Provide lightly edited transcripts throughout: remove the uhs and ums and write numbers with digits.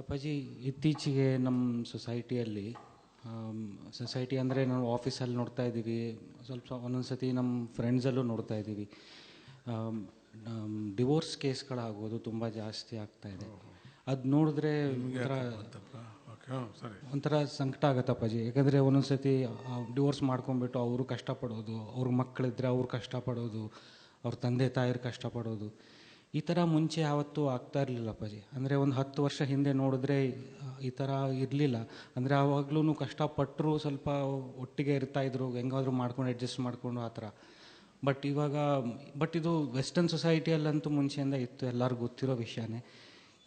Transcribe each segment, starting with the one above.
ಅಪ್ಪಾಜಿ ಇತ್ತೀಚೆಗೆ ನಮ್ಮ ಸೊಸೈಟಿ ಅಂದರೆ ನಾವು ಆಫೀಸಲ್ಲಿ ನೋಡ್ತಾ ಇದ್ದೀವಿ, ಸ್ವಲ್ಪ ಒಂದೊಂದು ಸತಿ ನಮ್ಮ ಫ್ರೆಂಡ್ಸಲ್ಲೂ ನೋಡ್ತಾ ಇದ್ದೀವಿ, ಡಿವೋರ್ಸ್ ಕೇಸ್ಗಳಾಗೋದು ತುಂಬ ಜಾಸ್ತಿ ಆಗ್ತಾಯಿದೆ. ಅದು ನೋಡಿದ್ರೆ ಒಂಥರ ಸಂಕಟ ಆಗುತ್ತೆ ಅಪ್ಪಾಜಿ. ಯಾಕಂದರೆ ಒಂದೊಂದು ಸತಿ ಡಿವೋರ್ಸ್ ಮಾಡ್ಕೊಂಬಿಟ್ಟು ಅವರು ಕಷ್ಟಪಡೋದು, ಅವ್ರ ಮಕ್ಕಳಿದ್ರೆ ಅವ್ರು ಕಷ್ಟಪಡೋದು, ಅವ್ರ ತಂದೆ ತಾಯಿರು ಕಷ್ಟಪಡೋದು, ಈ ಥರ ಮುಂಚೆ ಯಾವತ್ತೂ ಆಗ್ತಾ ಇರಲಿಲ್ಲ ಅಪ್ಪಾಜಿ. ಅಂದರೆ ಒಂದು 10 ವರ್ಷ ಹಿಂದೆ ನೋಡಿದ್ರೆ ಈ ಥರ ಇರಲಿಲ್ಲ. ಅಂದರೆ ಆವಾಗಲೂ ಕಷ್ಟಪಟ್ಟರು, ಸ್ವಲ್ಪ ಒಟ್ಟಿಗೆ ಇರ್ತಾಯಿದ್ರು, ಹೆಂಗಾದರೂ ಮಾಡ್ಕೊಂಡು ಅಡ್ಜಸ್ಟ್ ಮಾಡಿಕೊಂಡು ಆ ಥರ. ಬಟ್ ಇದು ವೆಸ್ಟರ್ನ್ ಸೊಸೈಟಿಯಲ್ಲಂತೂ ಮುಂಚೆಯಿಂದ ಇತ್ತು, ಎಲ್ಲರಿಗೂ ಗೊತ್ತಿರೋ ವಿಷಯನೇ.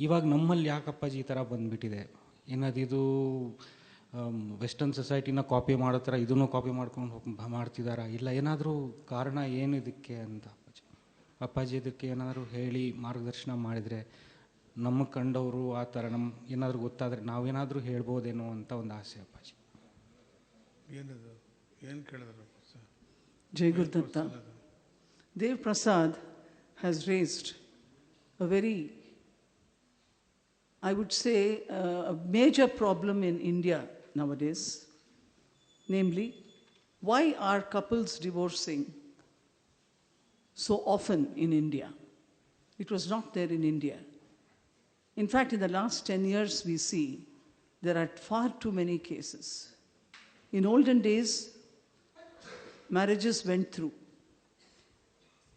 ಇವಾಗ ನಮ್ಮಲ್ಲಿ ಯಾಕಪ್ಪಾಜಿ ಈ ಥರ ಬಂದುಬಿಟ್ಟಿದೆ? ಏನಾದಿದು ವೆಸ್ಟರ್ನ್ ಸೊಸೈಟಿನ ಕಾಪಿ ಮಾಡೋ ಥರ ಇದನ್ನು ಕಾಪಿ ಮಾಡ್ಕೊಂಡು ಮಾಡ್ತಿದ್ದಾರಾ? ಇಲ್ಲ ಏನಾದರೂ ಕಾರಣ ಏನು ಇದಕ್ಕೆ ಅಂತ ಅಪ್ಪಾಜಿ ಇದಕ್ಕೆ ಏನಾದರೂ ಹೇಳಿ ಮಾರ್ಗದರ್ಶನ ಮಾಡಿದರೆ, ನಮಗೆ ಕಂಡವರು ಆ ಥರ ಏನಾದರೂ ಗೊತ್ತಾದರೆ ನಾವೇನಾದರೂ ಹೇಳ್ಬೋದೇನೋ ಅಂತ ಒಂದು ಆಸೆ ಅಪ್ಪಾಜಿ. ಏನು ಕೇಳಿದ್ರು? Jai Gurudatta. Dev Prasad has raised a very, I would say, a major problem in India nowadays. Namely, why are couples divorcing so often in India? It was not there in India. In fact, in the last 10 years, we see there are far too many cases. In olden days, marriages went through.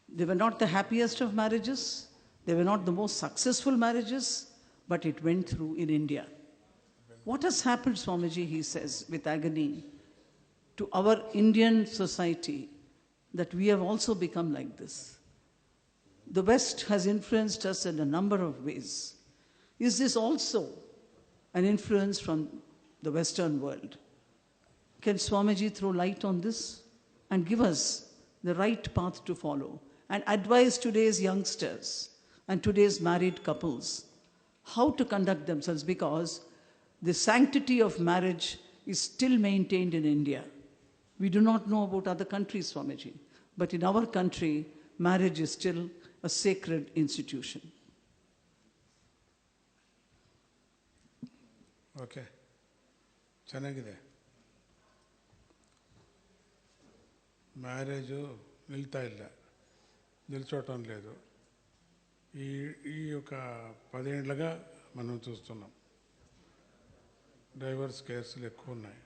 They were not the happiest of marriages, they were not the most successful marriages, but it went through in India. What has happened, Swamiji, he says with agony, to our Indian society, that we have also become like this? The West has influenced us in a number of ways. Is this also an influence from the Western world? Can Swamiji throw light on this and give us the right path to follow and advise today's youngsters and today's married couples how to conduct themselves? Because the sanctity of marriage is still maintained in India. We do not know about other countries, Swamiji, but in our country, marriage is still a sacred institution. Okay. ಚೆನ್ನಾಗಿದೆ. Marriage నిల్తా ಇಲ್ಲ, నిల్చోవటం లేదు. ఈ యొక్క 10 ఏళ్ళగా మనం చూస్తున్నాం divorce కేసులు ఎక్కువ ఉన్నాయి.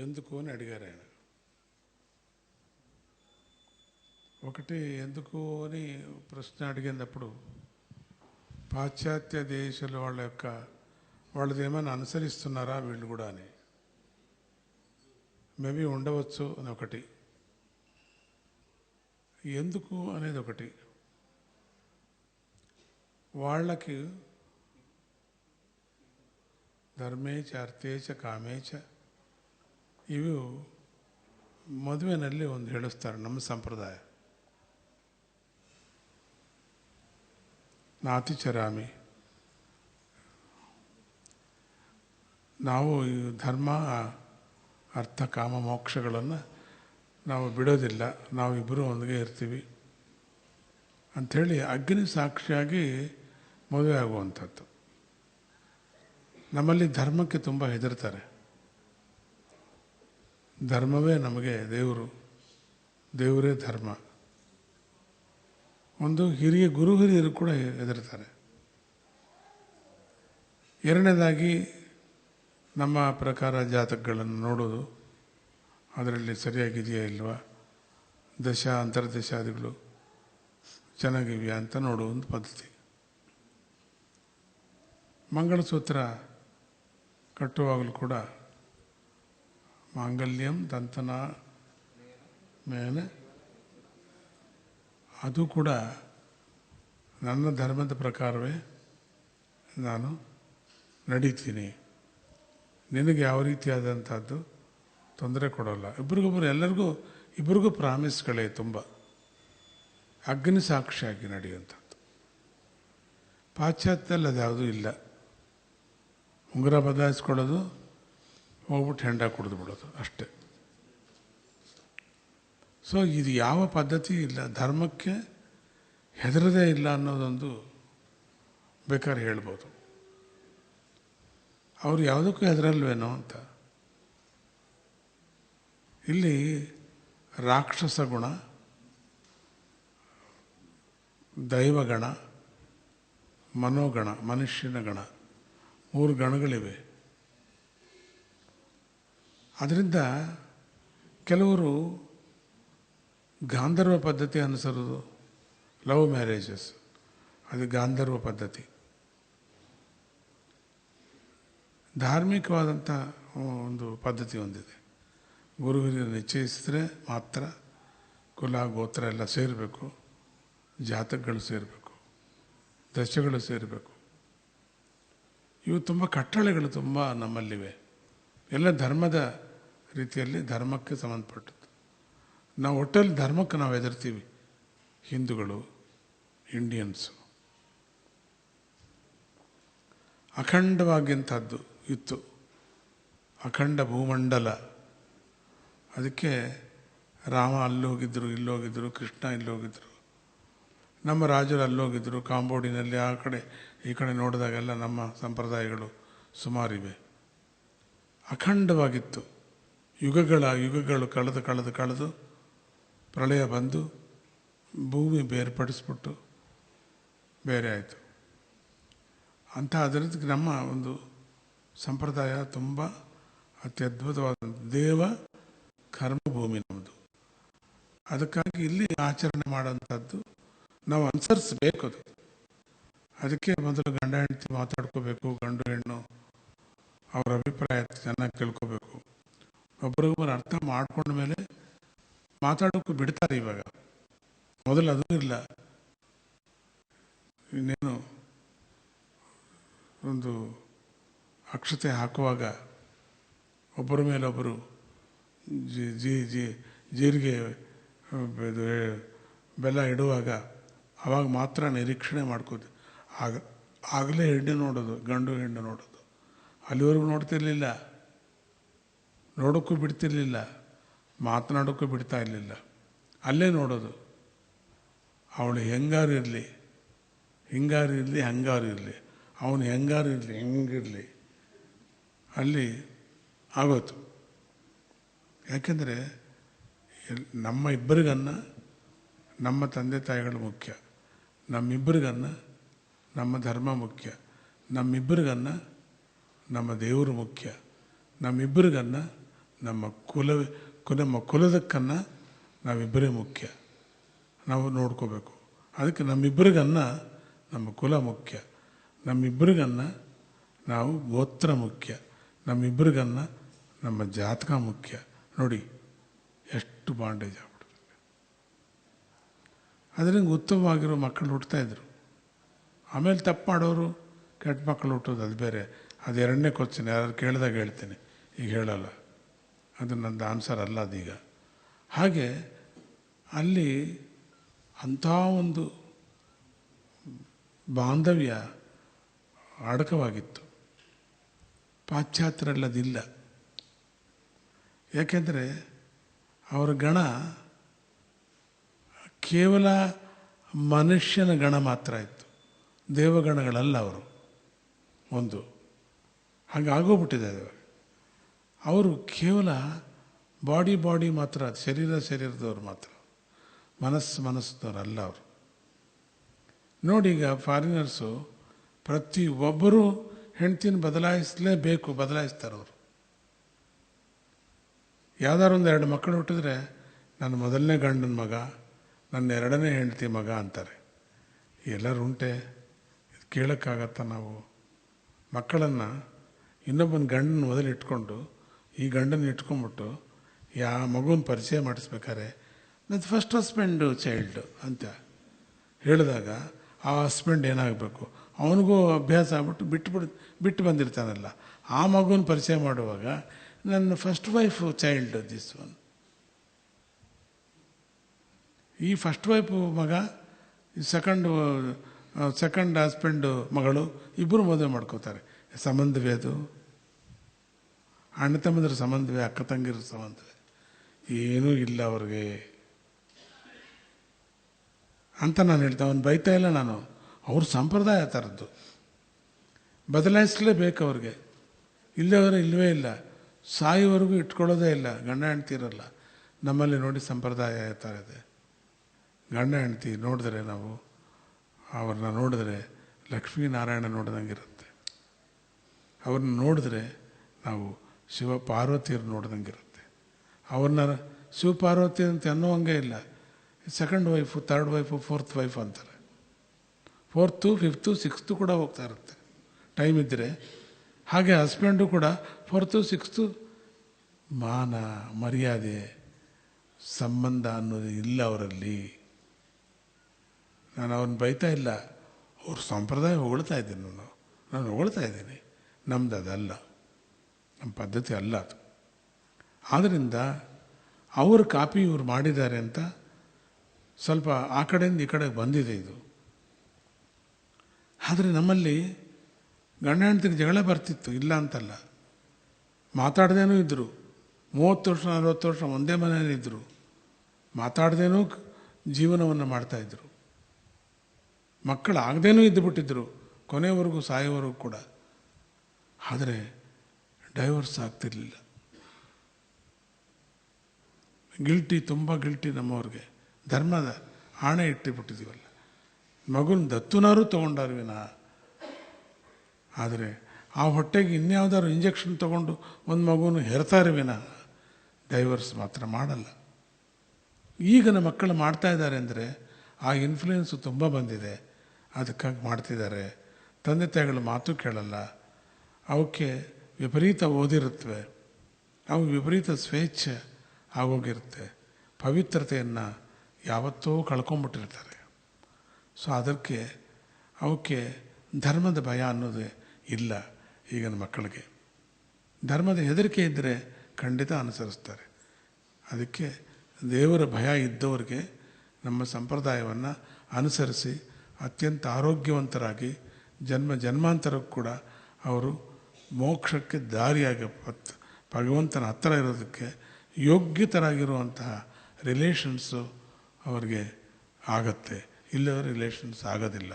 ఎందుకు అని అడిగారు ఆయన. ఒకటి ఎందుకు అని ప్రశ్న అడిగినప్పుడు పాశ్చాత్య దేశాల వాళ్ళదేమైనా అనుసరిస్తున్నారా వీళ్ళు కూడా అని. మేబీ ఉండవచ్చు అని ఒకటి. ఎందుకు అనేది ఒకటి. వాళ్ళకి ಧರ್ಮೇಚ ಅರ್ಥೇಚ ಕಾಮೇಚ ಇವು ಮದುವೆನಲ್ಲಿ ಒಂದು ಹೇಳಿಸ್ತಾರೆ ನಮ್ಮ ಸಂಪ್ರದಾಯ. ನಾತಿಚರಾಮಿ, ನಾವು ಈ ಧರ್ಮ ಅರ್ಥ ಕಾಮ ಮೋಕ್ಷಗಳನ್ನು ನಾವು ಬಿಡೋದಿಲ್ಲ, ನಾವಿಬ್ಬರು ಒಂದಿಗೆ ಇರ್ತೀವಿ ಅಂಥೇಳಿ ಅಗ್ನಿ ಸಾಕ್ಷಿಯಾಗಿ ಮದುವೆ ಆಗುವಂಥದ್ದು. ನಮ್ಮಲ್ಲಿ ಧರ್ಮಕ್ಕೆ ತುಂಬ ಹೆದರ್ತಾರೆ. ಧರ್ಮವೇ ನಮಗೆ ದೇವರು, ದೇವರೇ ಧರ್ಮ. ಒಂದು ಗುರು ಹಿರಿಯರು ಕೂಡ ಹೆದರ್ತಾರೆ. ಎರಡನೇದಾಗಿ ನಮ್ಮ ಪ್ರಕಾರ ಜಾತಕಗಳನ್ನು ನೋಡೋದು, ಅದರಲ್ಲಿ ಸರಿಯಾಗಿದೆಯಾ ಇಲ್ವಾ, ದಶ ಅಂತರ್ದಶಾದಿಗಳು ಚೆನ್ನಾಗಿವೆಯಾ ಅಂತ ನೋಡೋ ಒಂದು ಪದ್ಧತಿ. ಮಂಗಳಸೂತ್ರ ಕಟ್ಟುವಾಗಲೂ ಕೂಡ ಮಾಂಗಲ್ಯಂ ದಂತನ ಮೇಲೆ ಅದು ಕೂಡ ನನ್ನ ಧರ್ಮದ ಪ್ರಕಾರವೇ ನಾನು ನಡೀತೀನಿ, ನಿನಗೆ ಯಾವ ರೀತಿಯಾದಂಥದ್ದು ತೊಂದರೆ ಕೊಡೋಲ್ಲ. ಇಬ್ಬರಿಗೊಬ್ಬರು ಎಲ್ಲರಿಗೂ ಇಬ್ಬರಿಗೂ ಪ್ರಾಮಿಸ್ಗಳೇ ತುಂಬ ಅಗ್ನಿ ಸಾಕ್ಷಿಯಾಗಿ ನಡೆಯುವಂಥದ್ದು. ಪಾಶ್ಚಾತ್ಯದಲ್ಲಿ ಅದ್ಯಾವುದೂ ಇಲ್ಲ. ಉಂಗುರ ಬದಲಾಯಿಸ್ಕೊಳ್ಳೋದು, ಹೋಗ್ಬಿಟ್ಟು ಹೆಂಡ ಕುಡಿದು ಬಿಡೋದು ಅಷ್ಟೇ. ಸೊ ಇದು ಯಾವ ಪದ್ಧತಿ ಇಲ್ಲ. ಧರ್ಮಕ್ಕೆ ಹೆದರದೇ ಇಲ್ಲ ಅನ್ನೋದೊಂದು ಬೇಕಾದ್ರೆ ಹೇಳ್ಬೋದು. ಅವರು ಯಾವುದಕ್ಕೂ ಹೆದರಲ್ವೇನೋ ಅಂತ. ಇಲ್ಲಿ ರಾಕ್ಷಸ ಗುಣ, ದೈವಗಣ, ಮನೋಗಣ, ಮನುಷ್ಯನ ಗಣ, 3 ಗಣಗಳಿವೆ. ಅದರಿಂದ ಕೆಲವರು ಗಾಂಧರ್ವ ಪದ್ಧತಿ ಅನುಸರಿಸೋದು, ಲವ್ ಮ್ಯಾರೇಜಸ್, ಅದು ಗಾಂಧರ್ವ ಪದ್ಧತಿ. ಧಾರ್ಮಿಕವಾದಂಥ ಒಂದು ಪದ್ಧತಿ ಹೊಂದಿದೆ. ಗುರು ಹಿರಿಯರು ನಿಶ್ಚಯಿಸಿದ್ರೆ ಮಾತ್ರ ಕುಲ ಗೋತ್ರ ಎಲ್ಲ ಸೇರಬೇಕು, ಜಾತಕಗಳು ಸೇರಬೇಕು, ದಶಗಳು ಸೇರಬೇಕು. ಇವು ತುಂಬ ಕಟ್ಟಳೆಗಳು ತುಂಬ ನಮ್ಮಲ್ಲಿವೆ. ಎಲ್ಲ ಧರ್ಮದ ರೀತಿಯಲ್ಲಿ ಧರ್ಮಕ್ಕೆ ಸಂಬಂಧಪಟ್ಟದ್ದು. ನಾವು ಒಟ್ಟಲ್ಲಿ ಧರ್ಮಕ್ಕೆ ನಾವು ಹೆದರ್ತೀವಿ, ಹಿಂದೂಗಳು, ಇಂಡಿಯನ್ಸು. ಅಖಂಡವಾಗಿಂಥದ್ದು ಇತ್ತು, ಅಖಂಡ ಭೂಮಂಡಲ. ಅದಕ್ಕೆ ರಾಮ ಅಲ್ಲೋಗಿದ್ದರು, ಇಲ್ಲೋಗಿದ್ದರು, ಕೃಷ್ಣ ಇಲ್ಲೋಗಿದ್ದರು, ನಮ್ಮ ರಾಜರು ಅಲ್ಲೋಗಿದ್ದರು. ಕಾಂಬೋಡಿನಲ್ಲಿ ಆ ಕಡೆ ಈ ಕಡೆ ನೋಡಿದಾಗೆಲ್ಲ ನಮ್ಮ ಸಂಪ್ರದಾಯಗಳು ಸುಮಾರಿವೆ. ಅಖಂಡವಾಗಿತ್ತು. ಯುಗಗಳು ಕಳೆದು ಪ್ರಳಯ ಬಂದು ಭೂಮಿ ಬೇರ್ಪಡಿಸ್ಬಿಟ್ಟು ಬೇರೆ ಆಯಿತು. ಅಂಥ ಅದರದ್ದು ನಮ್ಮ ಒಂದು ಸಂಪ್ರದಾಯ ತುಂಬ ಅತ್ಯದ್ಭುತವಾದ ದೇವ ಕರ್ಮಭೂಮಿ ನಮ್ಮದು. ಅದಕ್ಕಾಗಿ ಇಲ್ಲಿ ಆಚರಣೆ ಮಾಡೋಂಥದ್ದು ನಾವು ಅನುಸರಿಸಬೇಕು. ಅದಕ್ಕೆ ಮೊದಲು ಗಂಡ ಹೆಂಡತಿ ಮಾತಾಡ್ಕೋಬೇಕು, ಗಂಡು ಹೆಣ್ಣು ಅವರ ಅಭಿಪ್ರಾಯ ಚೆನ್ನಾಗಿ ಕೇಳ್ಕೋಬೇಕು. ಒಬ್ಬರಿಗೊಬ್ಬರು ಅರ್ಥ ಮಾಡ್ಕೊಂಡ ಮೇಲೆ ಮಾತಾಡೋಕ್ಕೂ ಬಿಡ್ತಾರೆ. ಇವಾಗ ಮೊದಲು ಅದೂ ಇಲ್ಲ. ಇನ್ನೇನು ಒಂದು ಅಕ್ಷತೆ ಹಾಕುವಾಗ ಒಬ್ಬರ ಮೇಲೊಬ್ಬರು ಜೀರಿಗೆ ಬೆಲ್ಲ ಇಡುವಾಗ ಆವಾಗ ಮಾತ್ರ ನಿರೀಕ್ಷಣೆ ಮಾಡ್ಕೋದು. ಆಗಲೇ ಹೆಣ್ಣು ನೋಡೋದು, ಗಂಡು ಹೆಣ್ಣು ನೋಡೋದು. ಅಲ್ಲಿವರೆಗೂ ನೋಡ್ತಿರ್ಲಿಲ್ಲ, ನೋಡೋಕ್ಕೂ ಬಿಡ್ತಿರ್ಲಿಲ್ಲ, ಮಾತನಾಡೋಕ್ಕೂ ಬಿಡ್ತಾ ಇರಲಿಲ್ಲ. ಅಲ್ಲೇ ನೋಡೋದು. ಅವಳು ಹೆಂಗಾರು ಇರಲಿ, ಹಿಂಗಾರು ಇರಲಿ, ಹಂಗಾರು ಇರಲಿ, ಅವನು ಹೆಂಗಾರು ಇರಲಿ, ಹೆಂಗಿರಲಿ, ಅಲ್ಲಿ ಆಗೋತು. ಯಾಕೆಂದರೆ ನಮ್ಮ ಇಬ್ಬರಿಗನ್ನ ನಮ್ಮ ತಂದೆ ತಾಯಿಗಳು ಮುಖ್ಯ, ನಮ್ಮಿಬ್ಬರಿಗನ್ನ ನಮ್ಮ ಧರ್ಮ ಮುಖ್ಯ, ನಮ್ಮಿಬ್ಬರಿಗನ್ನ ನಮ್ಮ ದೇವರು ಮುಖ್ಯ, ನಮ್ಮಿಬ್ಬರಿಗನ್ನ ನಮ್ಮ ಕುಲದಕ್ಕನ್ನ ನಾವಿಬ್ಬರೇ ಮುಖ್ಯ. ನಾವು ನೋಡ್ಕೋಬೇಕು. ಅದಕ್ಕೆ ನಮ್ಮಿಬ್ಬರಿಗನ್ನ ನಮ್ಮ ಕುಲ ಮುಖ್ಯ, ನಮ್ಮಿಬ್ಬರಿಗನ್ನ ನಾವು ಗೋತ್ರ ಮುಖ್ಯ, ನಮ್ಮಿಬ್ಬರಿಗನ್ನ ನಮ್ಮ ಜಾತಕ ಮುಖ್ಯ. ನೋಡಿ ಎಷ್ಟು ಬಾಂಡೇಜ್ ಆಗ್ಬಿಡ್ತದೆ. ಅದರಿಂದ ಉತ್ತಮವಾಗಿರೋ ಮಕ್ಕಳು ಹುಟ್ಟುತ್ತಾಯಿದ್ರು. ಆಮೇಲೆ ತಪ್ಪು ಮಾಡೋರು, ಕೆಟ್ಟ ಮಕ್ಕಳು ಹುಟ್ಟೋದು ಅದು ಬೇರೆ. ಅದು 2ನೇ ಕ್ವಶ್ಚನ್. ಯಾರು ಕೇಳಿದಾಗ ಹೇಳ್ತೀನಿ, ಈಗ ಹೇಳಲ್ಲ. ಅದು ನಂದು ಆನ್ಸರ್ ಅಲ್ಲ ಅದೀಗ. ಹಾಗೆ ಅಲ್ಲಿ ಅಂಥ ಒಂದು ಬಾಂಧವ್ಯ ಅಡಕವಾಗಿತ್ತು. ಪಾಶ್ಚಾತ್ಯರಲ್ಲದಿಲ್ಲ. ಯಾಕೆಂದರೆ ಅವರ ಗಣ ಕೇವಲ ಮನುಷ್ಯನ ಗಣ ಮಾತ್ರ ಇತ್ತು, ದೇವಗಣಗಳಲ್ಲ ಅವರು. ಒಂದು ಹಾಗಾಗೋಗ್ಬಿಟ್ಟಿದೆ ಅದು. ಅವರು ಕೇವಲ ಬಾಡಿ ಮಾತ್ರ, ಶರೀರದವ್ರು ಮಾತ್ರ, ಮನಸ್ಸದವ್ರಲ್ಲ ಅವರು. ನೋಡಿ, ಈಗ ಫಾರಿನರ್ಸು ಪ್ರತಿ ಒಬ್ಬರೂ ಹೆಂಡ್ತಿನ ಬದಲಾಯಿಸಲೇಬೇಕು, ಬದಲಾಯಿಸ್ತಾರೆ ಅವರು. ಯಾವ್ದಾರು 2 ಮಕ್ಕಳು ಹುಟ್ಟಿದ್ರೆ ನನ್ನ ಮೊದಲನೇ ಗಂಡನ ಮಗ, ನನ್ನ 2ನೇ ಹೆಂಡತಿ ಮಗ ಅಂತಾರೆ. ಎಲ್ಲರೂ ಉಂಟೆ? ಇದು ಕೇಳೋಕ್ಕಾಗತ್ತಾ ನಾವು? ಮಕ್ಕಳನ್ನು ಇನ್ನೊಬ್ಬನ ಗಂಡನ ಮೊದಲು ಇಟ್ಕೊಂಡು ಈ ಗಂಡನ ಇಟ್ಕೊಂಡ್ಬಿಟ್ಟು ಮಗುನ ಪರಿಚಯ ಮಾಡಿಸ್ಬೇಕಾರೆ ನನ್ನ ಫಸ್ಟ್ ಹಸ್ಬೆಂಡು ಚೈಲ್ಡು ಅಂತ ಹೇಳಿದಾಗ ಆ ಹಸ್ಬೆಂಡ್ ಏನಾಗಬೇಕು? ಅವನಿಗೂ ಅಭ್ಯಾಸ ಆಗ್ಬಿಟ್ಟು ಬಿಟ್ಟು ಬಂದಿರ್ತಾನಲ್ಲ, ಆ ಮಗುನ ಪರಿಚಯ ಮಾಡುವಾಗ ನನ್ನ first wife child this one. ಈ ಫಸ್ಟ್ ವೈಫು ಮಗ, ಸೆಕೆಂಡ್ ಹಸ್ಬೆಂಡು ಮಗಳು, ಇಬ್ಬರು ಮದುವೆ ಮಾಡ್ಕೋತಾರೆ. ಸಂಬಂಧವೇ ಅದು? ಅಣ್ಣ ತಮ್ಮಂದ್ರ ಸಂಬಂಧವೇ? ಅಕ್ಕ ತಂಗಿರ ಸಂಬಂಧವೇ? ಏನೂ ಇಲ್ಲ ಅವ್ರಿಗೆ ಅಂತ ನಾನು ಹೇಳ್ತಾ. ಅವನು ಬೈತಾ ಇಲ್ಲ ನಾನು. ಅವ್ರ ಸಂಪ್ರದಾಯ ಥರದ್ದು, ಬದಲಾಯಿಸಲೇಬೇಕು ಅವ್ರಿಗೆ. ಇಲ್ಲವರೆ ಇಲ್ಲವೇ ಇಲ್ಲ, ಸಾಯುವವರೆಗೂ ಇಟ್ಕೊಳ್ಳೋದೇ ಇಲ್ಲ, ಗಂಡ ಹೆಂಡ್ತಿ ಇರಲ್ಲ. ನಮ್ಮಲ್ಲಿ ನೋಡಿ ಸಂಪ್ರದಾಯ ಥರ ಇದೆ. ಗಂಡ ಹೆಂಡ್ತಿ ನೋಡಿದ್ರೆ ನಾವು ಅವ್ರನ್ನ ನೋಡಿದ್ರೆ ಲಕ್ಷ್ಮೀನಾರಾಯಣ ನೋಡ್ದಂಗಿರುತ್ತೆ, ಅವ್ರನ್ನ ನೋಡಿದ್ರೆ ನಾವು ಶಿವ ಪಾರ್ವತಿಯರು ನೋಡ್ದಂಗಿರುತ್ತೆ. ಅವ್ರನ್ನ ಶಿವಪಾರ್ವತಿ ಅಂತ ಅನ್ನೋಂಗೆ ಇಲ್ಲ. Second wife, third wife, fourth wife ಅಂತಾರೆ. ಫೋರ್ತು, ಫಿಫ್ತು, ಸಿಕ್ಸ್ತು ಕೂಡ ಹೋಗ್ತಾ ಇರುತ್ತೆ ಟೈಮ್ ಇದ್ದರೆ. ಹಾಗೆ ಹಸ್ಬೆಂಡು ಕೂಡ ಫೋರ್ತು, ಸಿಕ್ಸ್ತು. ಮಾನ ಮರ್ಯಾದೆ ಸಂಬಂಧ ಅನ್ನೋದು ಇಲ್ಲ ಅವರಲ್ಲಿ. ನಾನು ಅವ್ರನ್ನ ಬೈತಾ ಇಲ್ಲ, ಅವ್ರ ಸಂಪ್ರದಾಯ ಹೊಗಳ್ತಾ ಇದ್ದೀನಿ. ನಾನು ಹೊಗಳ್ತಾ ಇದ್ದೀನಿ. ನಮ್ದು ಅದಲ್ಲ, ನಮ್ಮ ಪದ್ಧತಿ ಅಲ್ಲ ಅದು. ಆದ್ದರಿಂದ ಅವ್ರ ಕಾಪಿ ಇವ್ರು ಮಾಡಿದ್ದಾರೆ ಅಂತ ಸ್ವಲ್ಪ ಆ ಕಡೆಯಿಂದ ಈ ಕಡೆಗೆ ಬಂದಿದೆ ಇದು. ಆದರೆ ನಮ್ಮಲ್ಲಿ ಗಂಡ ಹೆಂಡ್ತಿಗೆ ಜಗಳ ಬರ್ತಿತ್ತು, ಇಲ್ಲ ಅಂತಲ್ಲ. ಮಾತಾಡ್ದೇನೂ ಇದ್ದರು. 30 ವರ್ಷ 40 ವರ್ಷ ಒಂದೇ ಮನೆಯಲ್ಲಿದ್ದರು. ಮಾತಾಡ್ದೇನೂ ಜೀವನವನ್ನು ಮಾಡ್ತಾಯಿದ್ರು. ಮಕ್ಕಳಾಗದೇನೂ ಇದ್ದುಬಿಟ್ಟಿದ್ರು ಕೊನೆಯವರೆಗೂ, ಸಾಯೋವರೆಗೂ ಕೂಡ. ಆದರೆ ಡೈವರ್ಸ್ ಆಗ್ತಿರ್ಲಿಲ್ಲ. ಗಿಲ್ಟಿ, ತುಂಬ ಗಿಲ್ಟಿ ನಮ್ಮವ್ರಿಗೆ. ಧರ್ಮದ ಆಣೆ ಇಟ್ಟಿಬಿಟ್ಟಿದ್ದೀವಲ್ಲ. ಮಗುನ ದತ್ತುನಾರು ತೊಗೊಂಡಾರು ವಿನಃ. ಆದರೆ ಆ ಹೊಟ್ಟೆಗೆ ಇನ್ಯಾವುದಾದ್ರು ಇಂಜೆಕ್ಷನ್ ತೊಗೊಂಡು ಒಂದು ಮಗುನ ಹೆರ್ತಾರೆ ವಿನಃ ಡೈವರ್ಸ್ ಮಾತ್ರ ಮಾಡಲ್ಲ. ಈಗಿನ ಮಕ್ಕಳು ಮಾಡ್ತಾಯಿದ್ದಾರೆ ಅಂದರೆ ಆ ಇನ್ಫ್ಲೂಯೆನ್ಸು ತುಂಬ ಬಂದಿದೆ, ಅದಕ್ಕಾಗಿ ಮಾಡ್ತಿದ್ದಾರೆ. ತಂದೆ ತಾಯಿಗಳ ಮಾತು ಕೇಳಲ್ಲ. ಅವಕ್ಕೆ ವಿಪರೀತ ಓದಿರುತ್ತವೆ, ಅವು ವಿಪರೀತ ಸ್ವೇಚ್ಛೆ ಆಗೋಗಿರುತ್ತೆ. ಪವಿತ್ರತೆಯನ್ನು ಯಾವತ್ತೋ ಕಳ್ಕೊಂಬಿಟ್ಟಿರ್ತಾರೆ. ಸೊ ಅದಕ್ಕೆ ಅವಕ್ಕೆ ಧರ್ಮದ ಭಯ ಅನ್ನೋದು ಇಲ್ಲ ಈಗಿನ ಮಕ್ಕಳಿಗೆ. ಧರ್ಮದ ಹೆದರಿಕೆ ಇದ್ದರೆ ಖಂಡಿತ ಅನುಸರಿಸ್ತಾರೆ. ಅದಕ್ಕೆ ದೇವರ ಭಯ ಇದ್ದವರಿಗೆ ನಮ್ಮ ಸಂಪ್ರದಾಯವನ್ನು ಅನುಸರಿಸಿ ಅತ್ಯಂತ ಆರೋಗ್ಯವಂತರಾಗಿ ಜನ್ಮಾಂತರಕ್ಕೂ ಕೂಡ ಅವರು ಮೋಕ್ಷಕ್ಕೆ ದಾರಿಯಾಗಿ ಭಗವಂತನ ಹತ್ತಿರ ಇರೋದಕ್ಕೆ ಯೋಗ್ಯತರಾಗಿರುವಂತಹ ರಿಲೇಷನ್ಸು ಅವ್ರಿಗೆ ಆಗತ್ತೆ. ಇಲ್ಲದ ರಿಲೇಷನ್ಸ್ ಆಗೋದಿಲ್ಲ.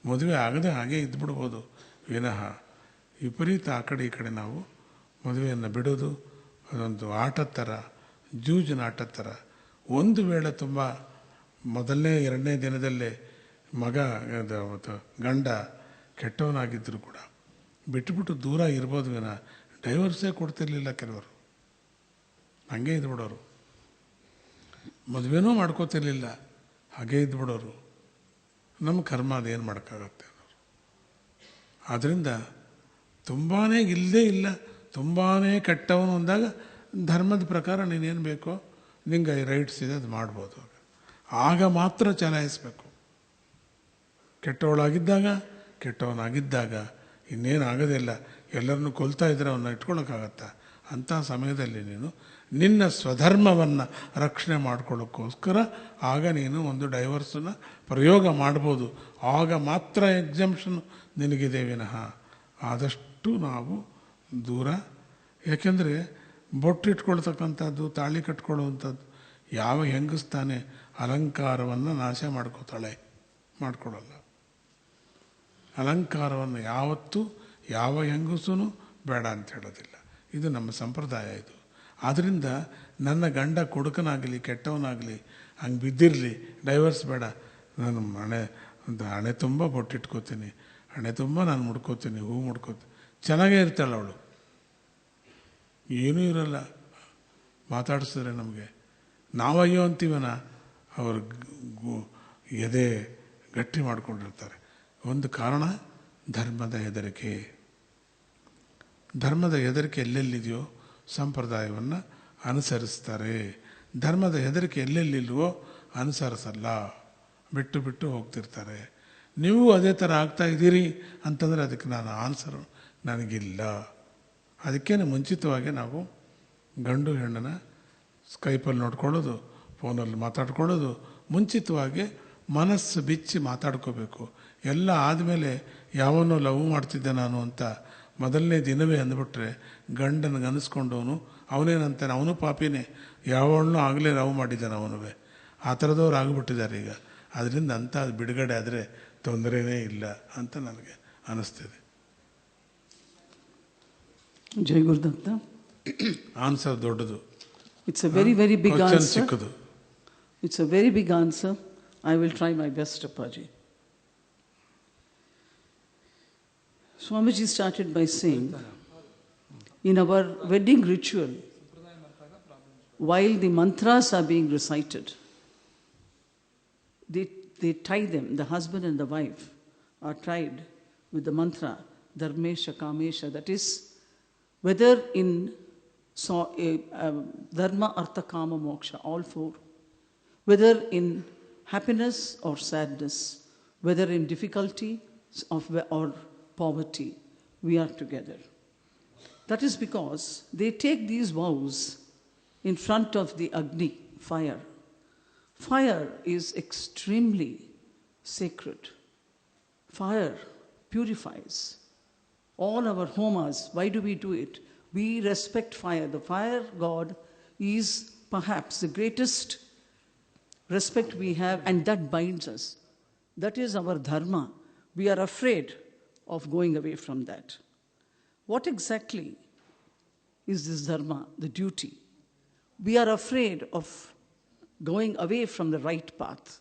ಮದುವೆ ಆಗದೆ ಹಾಗೆ ಇದ್ಬಿಡ್ಬೋದು ವಿನಃ ವಿಪರೀತ ಆ ಕಡೆ ಈ ಕಡೆ ನಾವು ಮದುವೆಯನ್ನು ಬಿಡೋದು ಅದೊಂದು ಆಟದ ಥರ, ಜೂಜಿನ ಆಟದ ಥರ. ಒಂದು ವೇಳೆ ತುಂಬ ಮೊದಲನೇ 2ನೇ ದಿನದಲ್ಲೇ ಗಂಡ ಕೆಟ್ಟವನಾಗಿದ್ದರೂ ಕೂಡ ಬಿಟ್ಟುಬಿಟ್ಟು ದೂರ ಇರ್ಬೋದು ವಿನಃ ಡೈವರ್ಸೇ ಕೊಡ್ತಿರ್ಲಿಲ್ಲ ಕೆಲವರು. ಹಾಗೇ ಇದ್ಬಿಡೋರು. ಮದುವೆನೂ ಮಾಡ್ಕೋತಿರ್ಲಿಲ್ಲ, ಹಾಗೇ ಇದ್ಬಿಡೋರು. ನಮ್ಮ ಕರ್ಮ ಅದೇನು ಮಾಡೋಕ್ಕಾಗತ್ತೆ ಅನ್ನೋರು. ಆದ್ದರಿಂದ ತುಂಬಾ ಇಲ್ಲದೇ ಇಲ್ಲ, ತುಂಬಾ ಕೆಟ್ಟವನು ಅಂದಾಗ ಧರ್ಮದ ಪ್ರಕಾರ ನೀನೇನು ಬೇಕೋ ನಿಂಗೆ ರೈಟ್ಸ್ ಇದೆ, ಅದು ಮಾಡ್ಬೋದು. ಆಗ ಮಾತ್ರ ಚಲಾಯಿಸಬೇಕು. ಕೆಟ್ಟವಳಾಗಿದ್ದಾಗ, ಕೆಟ್ಟವನಾಗಿದ್ದಾಗ ಇನ್ನೇನು ಆಗೋದಿಲ್ಲ. ಎಲ್ಲರನ್ನೂ ಕೊಲ್ತಾ ಇದ್ದರೆ ಅವನ್ನ ಇಟ್ಕೊಳ್ಳೋಕ್ಕಾಗತ್ತಾ? ಅಂಥ ಸಮಯದಲ್ಲಿ ನೀನು ನಿನ್ನ ಸ್ವಧರ್ಮವನ್ನು ರಕ್ಷಣೆ ಮಾಡ್ಕೊಳ್ಳೋಕ್ಕೋಸ್ಕರ ಆಗ ನೀನು ಒಂದು ಡೈವರ್ಸನ್ನು ಪ್ರಯೋಗ ಮಾಡ್ಬೋದು. ಆಗ ಮಾತ್ರ ಎಕ್ಸಂಪ್ಷನ್ ನಿನಗಿದೆ ವಿನಃ ಆದಷ್ಟು ನಾವು ದೂರ. ಯಾಕೆಂದರೆ ಬೊಟ್ಟಿಟ್ಕೊಳ್ತಕ್ಕಂಥದ್ದು, ತಾಳಿ ಕಟ್ಕೊಳ್ಳುವಂಥದ್ದು ಯಾವ ಹೆಂಗಸ್ತಾನೆ ಅಲಂಕಾರವನ್ನು ನಾಶ ಮಾಡ್ಕೊಳ್ಳಲ್ಲ. ಅಲಂಕಾರವನ್ನು ಯಾವತ್ತೂ ಯಾವ ಹೆಂಗಸೂ ಬೇಡ ಅಂತ ಹೇಳೋದಿಲ್ಲ. ಇದು ನಮ್ಮ ಸಂಪ್ರದಾಯ ಇದು. ಆದ್ದರಿಂದ ನನ್ನ ಗಂಡ ಕೊಡುಕನಾಗಲಿ ಕೆಟ್ಟವನಾಗಲಿ ಹಂಗೆ ಬಿದ್ದಿರಲಿ, ಡೈವರ್ಸ್ ಬೇಡ, ನಾನು ಹಣೆ ತುಂಬ ಬೊಟ್ಟಿಟ್ಕೋತೀನಿ, ಹಣೆ ತುಂಬ ನಾನು ಮುಡ್ಕೋತೀನಿ, ಹೂ ಮುಡ್ಕೋತೀನಿ, ಚೆನ್ನಾಗೇ ಇರ್ತಾಳೆ ಅವಳು. ಏನೂ ಇರಲ್ಲ ಮಾತಾಡಿಸಿದ್ರೆ ನಮಗೆ. ನಾವಯ್ಯೋ ಅಂತೀವನ, ಅವರು ಎದೆ ಗಟ್ಟಿ ಮಾಡ್ಕೊಂಡಿರ್ತಾರೆ. ಒಂದು ಕಾರಣ ಧರ್ಮದ ಹೆದರಿಕೆ. ಧರ್ಮದ ಹೆದರಿಕೆ ಎಲ್ಲೆಲ್ಲಿದೆಯೋ ಸಂಪ್ರದಾಯವನ್ನು ಅನುಸರಿಸ್ತಾರೆ. ಧರ್ಮದ ಹೆದರಿಕೆ ಎಲ್ಲೆಲ್ಲಿಲ್ವೋ ಅನುಸರಿಸಲ್ಲ, ಬಿಟ್ಟು ಬಿಟ್ಟು ಹೋಗ್ತಿರ್ತಾರೆ. ನೀವು ಅದೇ ಥರ ಆಗ್ತಾ ಇದ್ದೀರಿ ಅಂತಂದರೆ ಅದಕ್ಕೆ ನಾನು ಆನ್ಸರು ನನಗಿಲ್ಲ. ಅದಕ್ಕೇನೆ ಮುಂಚಿತವಾಗಿ ನಾವು ಗಂಡು ಹೆಣ್ಣನ ಸ್ಕೈಪಲ್ಲಿ ನೋಡ್ಕೊಳ್ಳೋದು, ಫೋನಲ್ಲಿ ಮಾತಾಡ್ಕೊಳ್ಳೋದು, ಮುಂಚಿತವಾಗಿ ಮನಸ್ಸು ಬಿಚ್ಚಿ ಮಾತಾಡ್ಕೋಬೇಕು. ಎಲ್ಲ ಆದಮೇಲೆ ಯಾವನೋ ಲವ್ ಮಾಡ್ತಿದ್ದೆ ನಾನು ಅಂತ ಮೊದಲನೇ ದಿನವೇ ಅಂದ್ಬಿಟ್ರೆ ಗಂಡನಿಗೆ ಅನ್ನಿಸ್ಕೊಂಡವನು ಅವನೇನಂತಾನೆ, ಅವನು ಪಾಪಿನೇ, ಯಾವಣ್ಣು ಆಗಲೇ ಲವ್ ಮಾಡಿದ್ದಾನೆ ಅವನುವೆ. ಆ ಥರದವ್ರು ಆಗಿಬಿಟ್ಟಿದ್ದಾರೆ ಈಗ. ಅದರಿಂದ ಅಂಥ ಬಿಡುಗಡೆ ಆದರೆ ತೊಂದರೆನೇ ಇಲ್ಲ ಅಂತ ನನಗೆ ಅನ್ನಿಸ್ತಿದೆ. Jai Gurudatta. ಆನ್ಸರ್ ದೊಡ್ಡದು, It's a very, very big question answer. ಚಿಕ್ಕದು. It's a very big answer. I will try my best, Appaji. Swamiji started by saying, in our wedding ritual, while the mantras are being recited, they tie them, the husband and the wife are tied with the mantra, Dharmesha Kamesha, that is, whether in Dharma, Artha, Kama, Moksha, all four, whether in happiness or sadness, whether in difficulty or poverty, we are together. That is because they take these vows in front of the Agni, fire. Fire is extremely sacred. Fire purifies. All our homas, why do we do it? We respect fire. The fire god is perhaps the greatest respect we have, and that binds us. That is our dharma. We are afraid of going away from that. What exactly is this dharma, the duty? We are afraid of going away from the right path.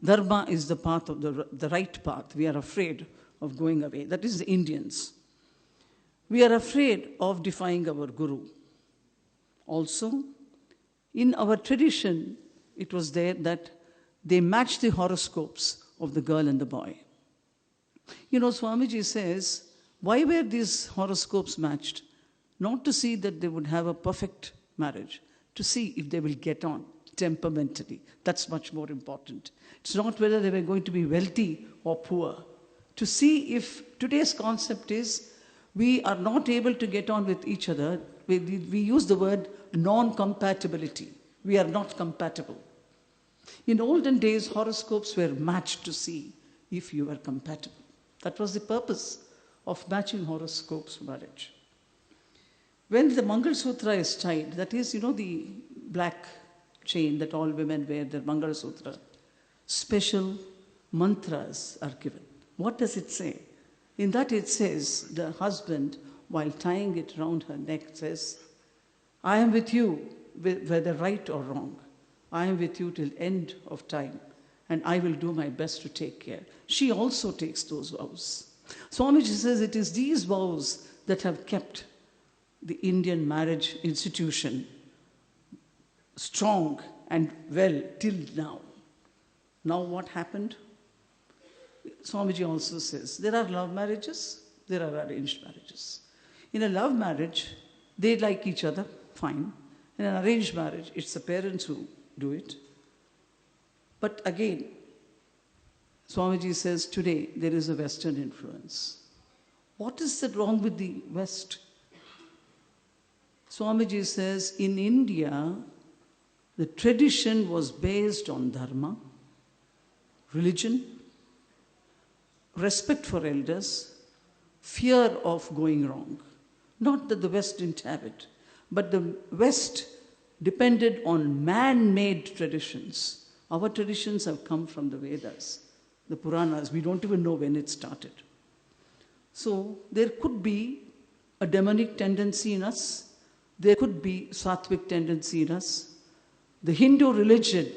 Dharma is the path of the right path. We are afraid of going away. That is the Indians. We are afraid of defying our guru. Also, in our tradition, it was there that they matched the horoscopes of the girl and the boy. You know, Swamiji says, why were these horoscopes matched? Not to see that they would have a perfect marriage, to see if they will get on temperamentally. That's much more important. It's not whether they were going to be wealthy or poor. To see if today's concept is we are not able to get on with each other. We use the word non-compatibility. We are not compatible. In olden days, horoscopes were matched to see if you were compatible. That was the purpose of matching horoscopes for marriage. When the Mangal Sutra is tied, that is, you know, the black chain that all women wear, the Mangal Sutra, special mantras are given. What does it say? In that it says, the husband, while tying it round her neck, says, I am with you, whether right or wrong. I am with you till end of time, and I will do my best to take care. She also takes those vows. Swamiji says it is these vows that have kept the Indian marriage institution strong and well till now. Now what happened? Swamiji also says there are love marriages, there are arranged marriages. In a love marriage, they like each other, fine. In an arranged marriage, it's the parents who do it. But again, Swamiji says today there is a Western influence. What is wrong with the West? Swamiji says in India, the tradition was based on dharma, religion, respect for elders, fear of going wrong. Not that the West didn't have it, but the West depended on man-made traditions. Our traditions have come from the Vedas, the Puranas. We don't even know when it started. So there could be a demonic tendency in us. There could be sattvic tendency in us. The Hindu religion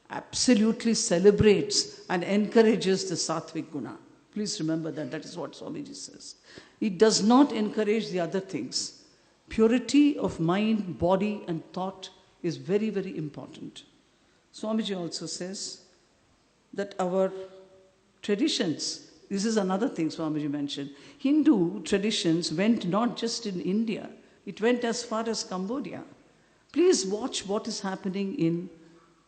absolutely celebrates and encourages the sattvic guna. Please remember that. That is what Swamiji says. It does not encourage the other things. Purity of mind, body, and thought is very, very important. Swamiji also says that our traditions, this is another thing Swamiji mentioned, Hindu traditions went not just in India, it went as far as Cambodia. Please watch what is happening in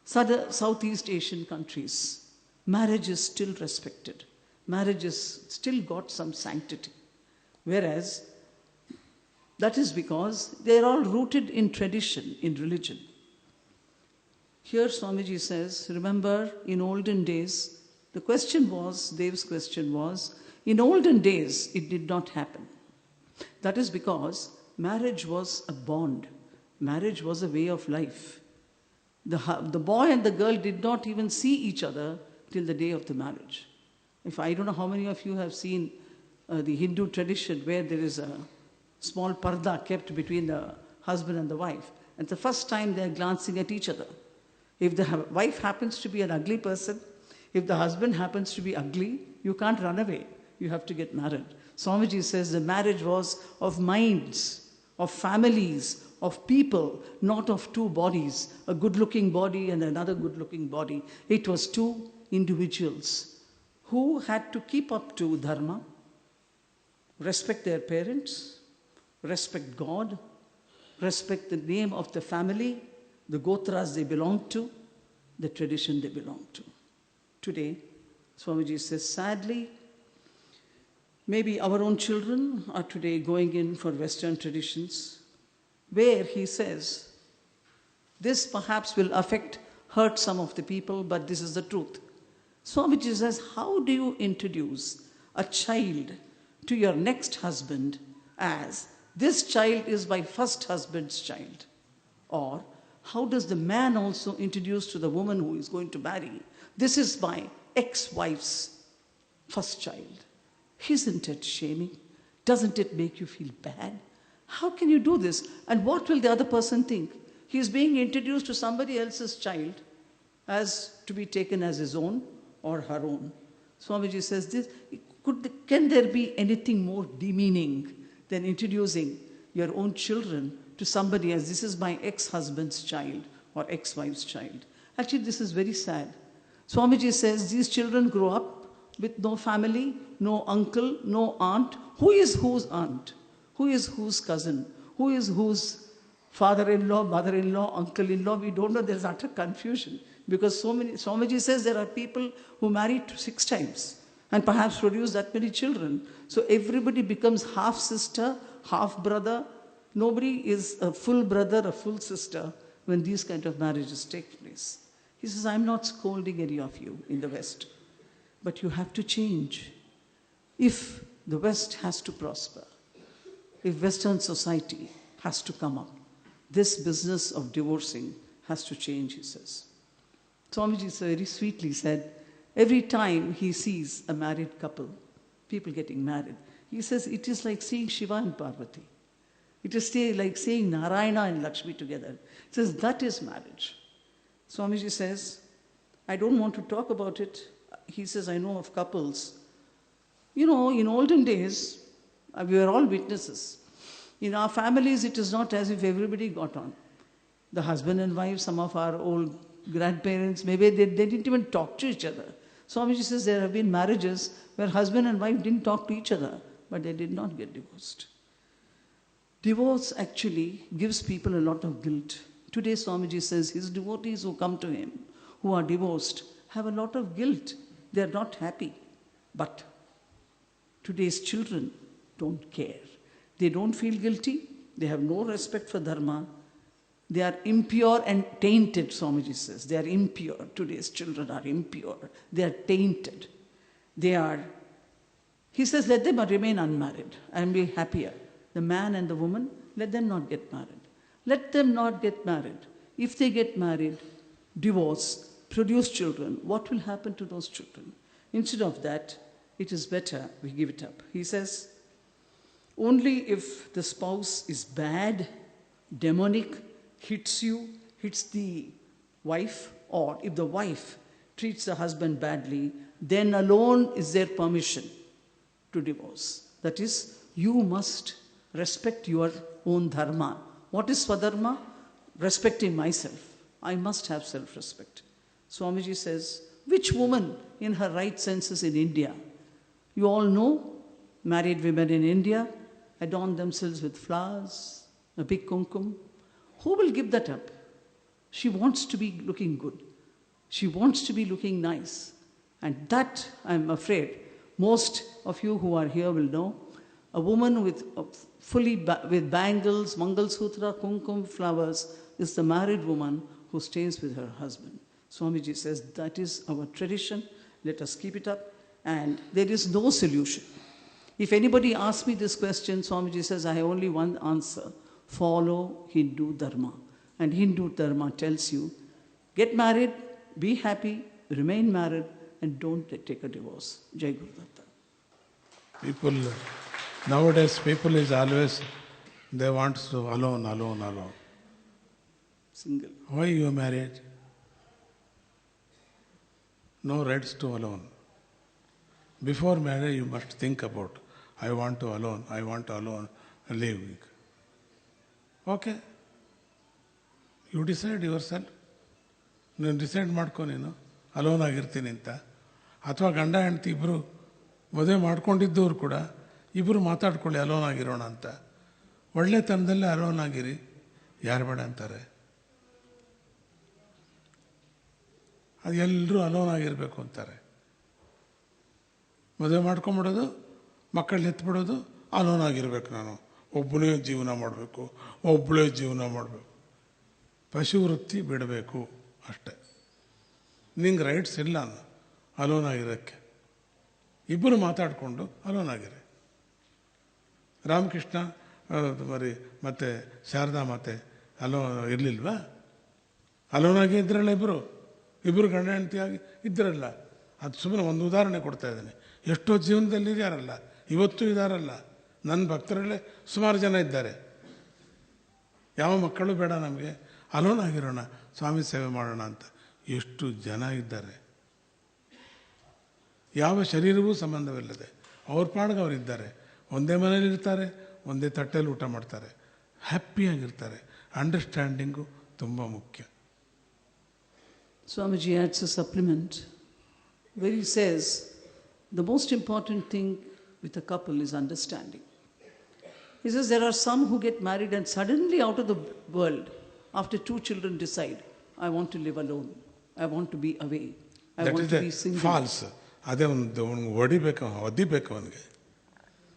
Southeast Asian countries. Marriage is still respected. Marriage has still got some sanctity. Whereas, that is because they are all rooted in tradition, in religion. Here Swamiji says, remember in olden days, the question was, Dev's question was, in olden days it did not happen. That is because marriage was a bond. Marriage was a way of life. The boy and the girl did not even see each other till the day of the marriage. If I don't know how many of you have seen the Hindu tradition where there is a small parda kept between the husband and the wife. And the first time they're glancing at each other. If the wife happens to be an ugly person, if the husband happens to be ugly, you can't run away. You have to get married. Swamiji says the marriage was of minds, of families, of people, not of two bodies, a good-looking body and another good-looking body. It was two individuals who had to keep up to dharma, respect their parents, respect God, respect the name of the family, the gotras they belong to, the tradition they belong to. Today, Swamiji says, sadly, maybe our own children are today going in for Western traditions, where he says, this perhaps will hurt some of the people, but this is the truth. Swamiji says, how do you introduce a child to your next husband as this child is my first husband's child? Or how does the man also introduce to the woman who is going to marry, this is my ex-wife's first child? Isn't it shaming? Doesn't it make you feel bad? How can you do this? And what will the other person think? He is being introduced to somebody else's child as to be taken as his own or her own. Swamiji says, can there be anything more demeaning than introducing your own children to somebody as this is my ex-husband's child or ex-wife's child? Actually, this is very sad. Swamiji says these children grow up with no family, no uncle, no aunt. Who is whose aunt? Who is whose cousin? Who is whose father-in-law, mother-in-law, uncle-in-law? We don't know. There's utter confusion. Because Swamiji says there are people who marry 6 times and perhaps produce that many children. So everybody becomes half sister, half brother. Nobody is a full brother, a full sister when these kind of marriages take place. He says, I'm not scolding any of you in the West, but you have to change. If the West has to prosper, if Western society has to come up, this business of divorcing has to change, he says. Swamiji very sweetly said, every time he sees a married couple, people getting married, he says it is like seeing Shiva and Parvati. It is like seeing Narayana and Lakshmi together. He says that is marriage. Swamiji says, I don't want to talk about it. He says, I know of couples. You know, in olden days, we were all witnesses. In our families, it is not as if everybody got on. The husband and wife, some of our old grandparents, maybe they didn't even talk to each other. Swamiji says there have been marriages where husband and wife didn't talk to each other, but they did not get divorced. Divorce actually gives people a lot of guilt. Today, Swamiji says his devotees who come to him, who are divorced, have a lot of guilt. They are not happy. But today's children don't care. They don't feel guilty. They have no respect for dharma. They are impure and tainted, Swamiji says. They are impure. Today's children are impure. They are tainted. He says, let them remain unmarried and be happier. The man and the woman, let them not get married. Let them not get married. If they get married, divorce, produce children, what will happen to those children? Instead of that, it is better we give it up. He says, only if the spouse is bad, demonic, hits you, hits the wife, or if the wife treats the husband badly, then alone is there permission to divorce. That is, you must respect your own dharma. What is swadharma? Respecting myself. I must have self-respect. Swamiji says, which woman in her right senses in India? You all know married women in India adorn themselves with flowers, a big kumkum. Who will give that up? She wants to be looking good. She wants to be looking nice. And that, I'm afraid, most of you who are here will know. A woman with with bangles, mangalsutra, kumkum, flowers is the married woman who stays with her husband. Swamiji says that is our tradition. Let us keep it up. And there is no solution. If anybody asks me this question, Swamiji says, I have only one answer. Follow Hindu Dharma. And Hindu Dharma tells you, get married, be happy, remain married, and don't take a divorce. Jai Guru Datta. Nowadays people is always They want to alone, alone, alone. Single. Why you married? No rights to alone. Before marriage, you must think about, I want to alone, living. Okay. You decide yourself. ನೀನು decide ಮಾಡ್ಕೊ ನೀನು alone ಆಗಿರ್ತೀನಿ ಅಂತ. ಅಥವಾ ಗಂಡ ಹೆಂಡತಿ ಇಬ್ಬರು ಮದುವೆ ಮಾಡ್ಕೊಂಡಿದ್ದವ್ರು ಕೂಡ ಇಬ್ಬರು ಮಾತಾಡ್ಕೊಳ್ಳಿ ಅಲೋನ್ ಆಗಿರೋಣ ಅಂತ. ಒಳ್ಳೆತನದಲ್ಲೇ ಅಲೋನ್ ಆಗಿರಿ, ಯಾರು ಬೇಡ ಅಂತಾರೆ. ಅದು ಎಲ್ಲರೂ ಅಲೋನ್ ಆಗಿರಬೇಕು ಅಂತಾರೆ. ಮದುವೆ ಮಾಡ್ಕೊಂಬಿಡೋದು, ಮಕ್ಕಳನ್ನ ಎತ್ಬಿಡೋದು, ಅಲೋನ್ ಆಗಿರ್ಬೇಕು, ನಾನು ಒಬ್ಬನೇ ಜೀವನ ಮಾಡಬೇಕು, ಒಬ್ಬಳೇ ಜೀವನ ಮಾಡಬೇಕು, ಪಶುವೃತ್ತಿ ಬಿಡಬೇಕು ಅಷ್ಟೆ. ನಿಂಗೆ ರೈಟ್ಸ್ ಇಲ್ಲ ಅಲೋನ್ ಆಗಿರೋಕ್ಕೆ. ಇಬ್ಬರು ಮಾತಾಡಿಕೊಂಡು ಅಲೋನ್ ಆಗಿರಿ. ರಾಮಕೃಷ್ಣ ಮತ್ತು ಶಾರದಾ ಮಾತೆ ಇರಲಿಲ್ವಾ? ಅಲೋನಾಗಿ ಇದ್ರಲ್ಲ ಇಬ್ಬರು ಗಂಡ ಹೆಂಡತಿಯಾಗಿ ಇದ್ರಲ್ಲ. ಅದು ಸುಮ್ಮನೆ ಒಂದು ಉದಾಹರಣೆ ಕೊಡ್ತಾ ಇದ್ದೇನೆ. ಎಷ್ಟೋ ಜೀವನದಲ್ಲಿ ಇದ್ದಾರಲ್ಲ, ಇವತ್ತು ಇದ್ದಾರಲ್ಲ. ನನ್ನ ಭಕ್ತರಲ್ಲೇ ಸುಮಾರು ಜನ ಇದ್ದಾರೆ. ಯಾವ ಮಕ್ಕಳು ಬೇಡ ನಮಗೆ, ಅಲೋನ್ ಆಗಿರೋಣ, ಸ್ವಾಮಿ ಸೇವೆ ಮಾಡೋಣ ಅಂತ ಎಷ್ಟು ಜನ ಇದ್ದಾರೆ. ಯಾವ ಶರೀರವೂ ಸಂಬಂಧವಿಲ್ಲದೆ ಅವ್ರ ಪಾಡ್ಗೆ ಅವರಿದ್ದಾರೆ. ಒಂದೇ ಮನೇಲಿ ಇರ್ತಾರೆ, ಒಂದೇ ತಟ್ಟೆಯಲ್ಲಿ ಊಟ ಮಾಡ್ತಾರೆ, ಹ್ಯಾಪಿಯಾಗಿರ್ತಾರೆ. ಅಂಡರ್ಸ್ಟ್ಯಾಂಡಿಂಗು ತುಂಬ ಮುಖ್ಯ. Swamiji adds a supplement where he says the most important thing with a couple is understanding. He says there are some who get married and suddenly out of the world, after 2 children, decide, I want to live alone, I want to be away, I want to be single. False. ಅದೇ ಒಂದು ಒದಿಬೇಕು ಅವನಿಗೆ.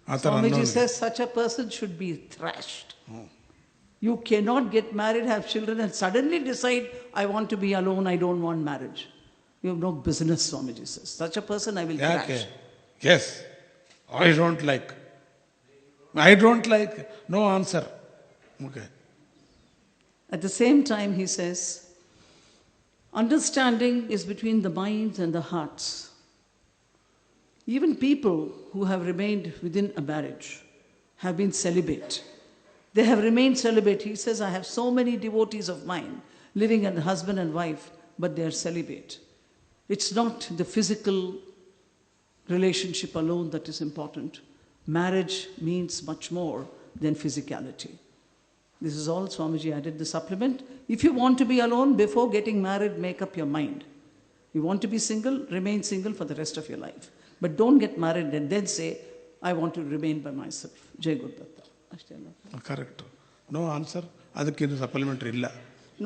ಆ ಥರ Swamiji says such a person should be thrashed. You cannot get married, have children, and suddenly decide, I want to be alone, I don't want marriage. You have no business, Swamiji says. Such a person I will thrash. Yes, I don't like. No answer. Okay. At the same time, he says, understanding is between the minds and the hearts. Even people who have remained within a marriage have been celibate. They have remained celibate. He says, I have so many devotees of mine living as husband and wife, but they are celibate. It's not the physical relationship alone that is important. Marriage means much more than physicality. This is all Swamiji added the supplement. If you want to be alone before getting married, make up your mind. You want to be single, remain single for the rest of your life. But don't get married and then say, I want to remain by myself. Jai Gurudatta. Correct. No answer. ಅದಕ್ಕೇನು supplementary ಇಲ್ಲ.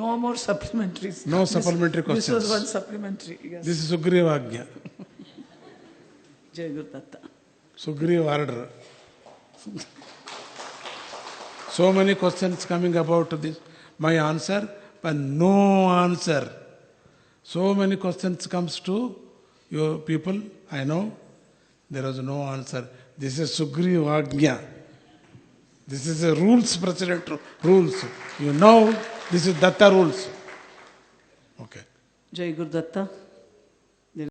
No more supplementaries. No supplementary questions. This was one supplementary. Yes. This is ಸುಗ್ರೀವಾಜ್ಞೆ. Jai Gurudatta. ಸುಗ್ರೀವ್ order. So many questions coming about this. My answer, but no answer. So many questions comes to your people. I know there is no answer. This is Sugriva. This is a rules, president rules. You know, this is Datta rules. Okay. Jai Gurudatta.